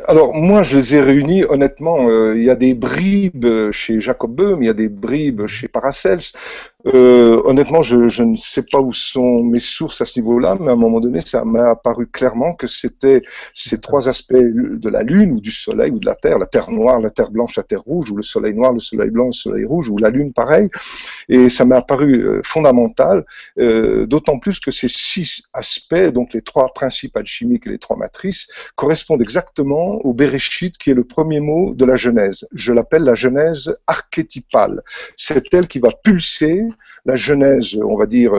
Alors, moi, je les ai réunis, honnêtement, il y a des bribes chez Jacob Böhm, il y a des bribes chez Paracels. Honnêtement, je ne sais pas où sont mes sources à ce niveau-là, mais à un moment donné, ça m'a apparu clairement que c'était ces trois aspects de la Lune ou du Soleil ou de la Terre noire, la Terre blanche, la Terre rouge, ou le Soleil noir, le Soleil blanc, le Soleil rouge, ou la Lune, pareil. Et ça m'a apparu fondamental, d'autant plus que ces six aspects, donc les trois principes alchimiques et les trois matrices, correspondent exactement au Bereshit, qui est le premier mot de la Genèse. Je l'appelle la Genèse archétypale. C'est elle qui va pulser la Genèse, on va dire,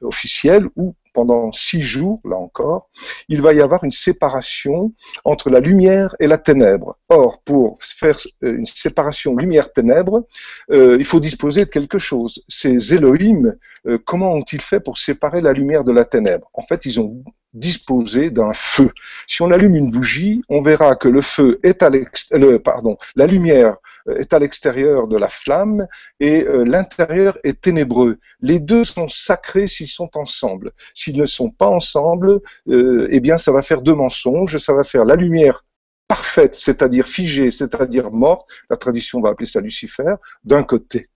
officielle, où pendant 6 jours, là encore, il va y avoir une séparation entre la lumière et la ténèbre. Or, pour faire une séparation lumière-ténèbre, il faut disposer de quelque chose. Ces Elohim, comment ont-ils fait pour séparer la lumière de la ténèbre? En fait, ils ont disposé d'un feu. Si on allume une bougie, on verra que le feu est à la lumière est à l'extérieur de la flamme et l'intérieur est ténébreux. Les deux sont sacrés s'ils sont ensemble. S'ils ne sont pas ensemble, eh bien ça va faire deux mensonges, ça va faire la lumière parfaite, c'est-à-dire figée, c'est-à-dire morte, la tradition va appeler ça Lucifer, d'un côté,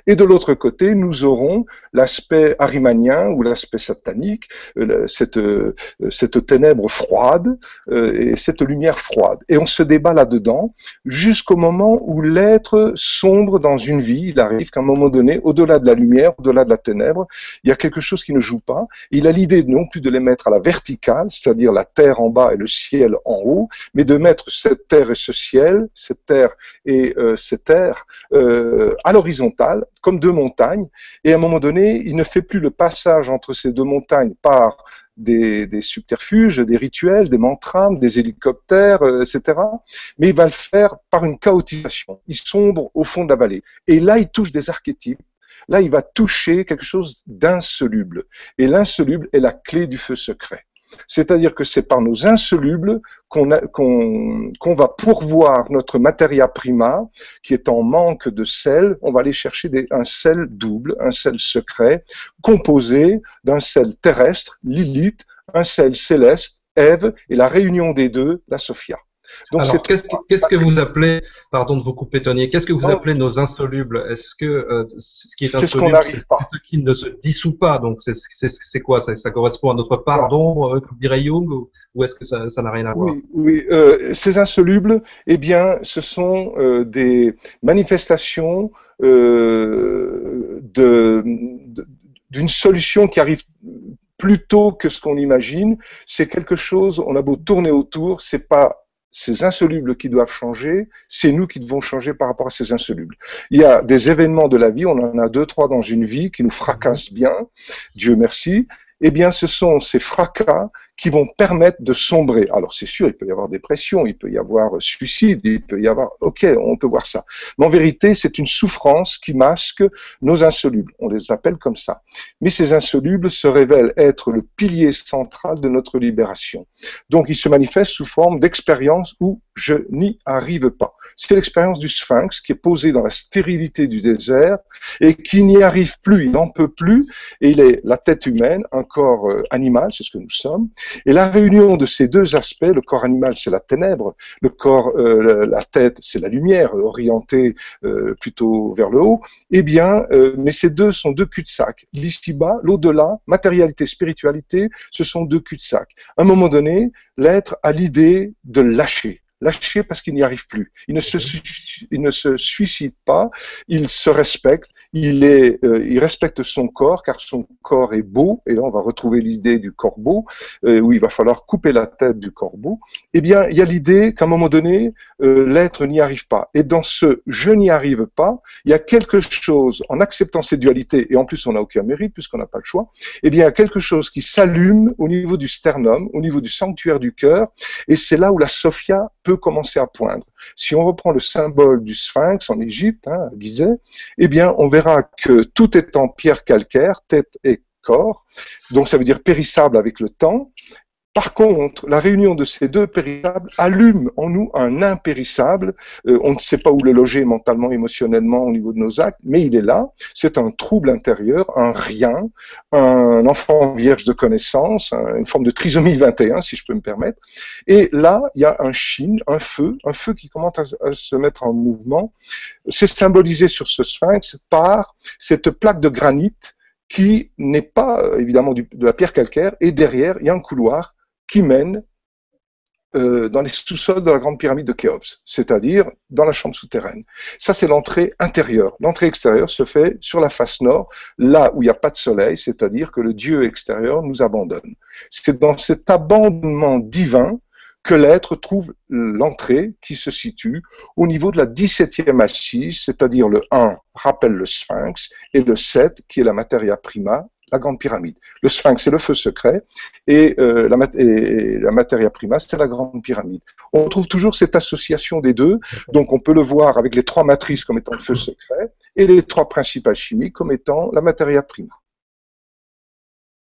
et de l'autre côté, nous aurons l'aspect arimanien ou l'aspect satanique, cette ténèbre froide et cette lumière froide. Et on se débat là-dedans jusqu'au moment où l'être sombre dans une vie. Il arrive qu'à un moment donné, au-delà de la lumière, au-delà de la ténèbre, il y a quelque chose qui ne joue pas. Il a l'idée non plus de les mettre à la verticale, c'est-à-dire la terre en bas et le ciel en haut, mais de mettre cette terre et ce ciel, cette terre et cette terre, à l'horizontale, comme deux montagnes, et à un moment donné, il ne fait plus le passage entre ces deux montagnes par des subterfuges, des rituels, des mantras, des hélicoptères, etc. Mais il va le faire par une chaotisation. Il sombre au fond de la vallée. Et là, il touche des archétypes. Là, il va toucher quelque chose d'insoluble. Et l'insoluble est la clé du feu secret. C'est-à-dire que c'est par nos insolubles qu'on va pourvoir notre materia prima, qui est en manque de sel. On va aller chercher un sel double, un sel secret, composé d'un sel terrestre, Lilith, un sel céleste, Ève, et la réunion des deux, la Sophia. Donc alors, qu'est-ce que vous appelez, pardon de vous couper, Tony, qu'est-ce que vous appelez nos insolubles? Est-ce que ce qui est insoluble, c'est ce qui ne se dissout pas? Donc, c'est quoi? Ça correspond à notre part d'ombre, comme dirait Jung, ou est-ce que ça n'a rien à voir? Oui. Ces insolubles, eh bien, ce sont des manifestations d'une solution qui arrive plus tôt que ce qu'on imagine. C'est quelque chose, on a beau tourner autour, c'est pas ces insolubles qui doivent changer, c'est nous qui devons changer par rapport à ces insolubles. Il y a des événements de la vie, on en a 2-3 dans une vie qui nous fracassent bien, Dieu merci. Eh bien, ce sont ces fracas qui vont permettre de sombrer. Alors, c'est sûr, il peut y avoir dépression, il peut y avoir suicide, il peut y avoir... Ok, on peut voir ça. Mais en vérité, c'est une souffrance qui masque nos insolubles. On les appelle comme ça. Mais ces insolubles se révèlent être le pilier central de notre libération. Donc, ils se manifestent sous forme d'expérience où je n'y arrive pas. C'est l'expérience du sphinx qui est posé dans la stérilité du désert et qui n'y arrive plus, il n'en peut plus, et il est la tête humaine, un corps animal, c'est ce que nous sommes, et la réunion de ces deux aspects, le corps animal c'est la ténèbre, le corps, la tête c'est la lumière, orientée plutôt vers le haut, eh bien, mais ces deux sont deux cul-de-sac. L'ici-bas, l'au-delà, matérialité, spiritualité, ce sont deux cul-de-sac. À un moment donné, l'être a l'idée de lâcher parce qu'il n'y arrive plus. Il ne se suicide pas, il se respecte, il respecte son corps, car son corps est beau, et là on va retrouver l'idée du corbeau, où il va falloir couper la tête du corbeau. Eh bien, il y a l'idée qu'à un moment donné, l'être n'y arrive pas. Et dans ce « je n'y arrive pas », il y a quelque chose, en acceptant ces dualités, et en plus on n'a aucun mérite, puisqu'on n'a pas le choix, eh bien, il y a quelque chose qui s'allume au niveau du sternum, au niveau du sanctuaire du cœur, et c'est là où la Sophia peut commencer à poindre. Si on reprend le symbole du sphinx en Égypte, à Gizeh, eh bien, on verra que tout est en pierre calcaire, tête et corps, donc ça veut dire périssable avec le temps, Par contre, la réunion de ces deux périssables allume en nous un impérissable. On ne sait pas où le loger mentalement, émotionnellement au niveau de nos actes, mais il est là. C'est un trouble intérieur, un rien, un enfant vierge de connaissance, une forme de trisomie 21, si je peux me permettre. Et là, il y a un shin, un feu qui commence à se mettre en mouvement. C'est symbolisé sur ce sphinx par cette plaque de granit qui n'est pas évidemment de la pierre calcaire, et derrière, il y a un couloir qui mène dans les sous-sols de la grande pyramide de Khéops, c'est-à-dire dans la chambre souterraine. Ça, c'est l'entrée intérieure. L'entrée extérieure se fait sur la face nord, là où il n'y a pas de soleil, c'est-à-dire que le Dieu extérieur nous abandonne. C'est dans cet abandonnement divin que l'être trouve l'entrée qui se situe au niveau de la 17e assise, c'est-à-dire le 1 rappelle le sphinx, et le 7 qui est la materia prima, la grande pyramide. Le sphinx, c'est le feu secret, et la materia prima, c'est la grande pyramide. On trouve toujours cette association des deux, donc on peut le voir avec les trois matrices comme étant le feu secret, et les trois principes alchimiques comme étant la materia prima.